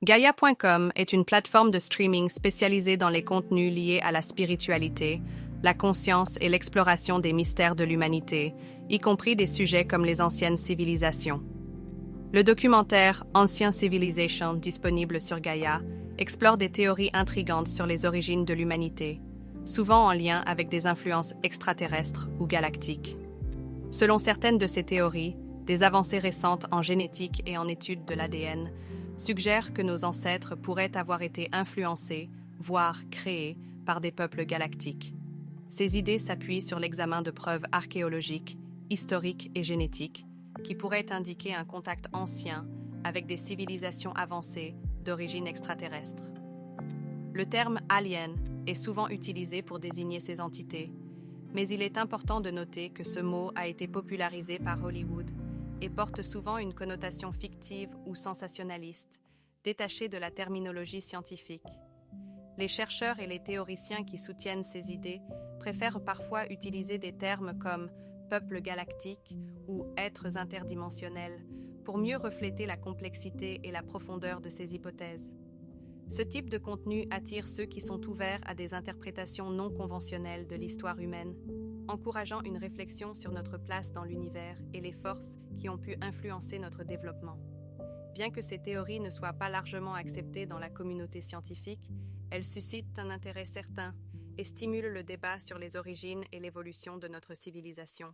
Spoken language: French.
Gaia.com est une plateforme de streaming spécialisée dans les contenus liés à la spiritualité, la conscience et l'exploration des mystères de l'humanité, y compris des sujets comme les anciennes civilisations. Le documentaire Ancient Civilization, disponible sur Gaia, explore des théories intrigantes sur les origines de l'humanité, souvent en lien avec des influences extraterrestres ou galactiques. Selon certaines de ces théories, des avancées récentes en génétique et en études de l'ADN suggèrent que nos ancêtres pourraient avoir été influencés, voire créés, par des peuples galactiques. Ces idées s'appuient sur l'examen de preuves archéologiques, historiques et génétiques, qui pourraient indiquer un contact ancien avec des civilisations avancées d'origine extraterrestre. Le terme « alien » est souvent utilisé pour désigner ces entités, mais il est important de noter que ce mot a été popularisé par Hollywood et porte souvent une connotation fictive ou sensationnaliste, détachée de la terminologie scientifique. Les chercheurs et les théoriciens qui soutiennent ces idées préfèrent parfois utiliser des termes comme peuple galactique ou êtres interdimensionnels pour mieux refléter la complexité et la profondeur de ces hypothèses. Ce type de contenu attire ceux qui sont ouverts à des interprétations non conventionnelles de l'histoire humaine, encourageant une réflexion sur notre place dans l'univers et les forces qui ont pu influencer notre développement. Bien que ces théories ne soient pas largement acceptées dans la communauté scientifique, elles suscitent un intérêt certain et stimulent le débat sur les origines et l'évolution de notre civilisation.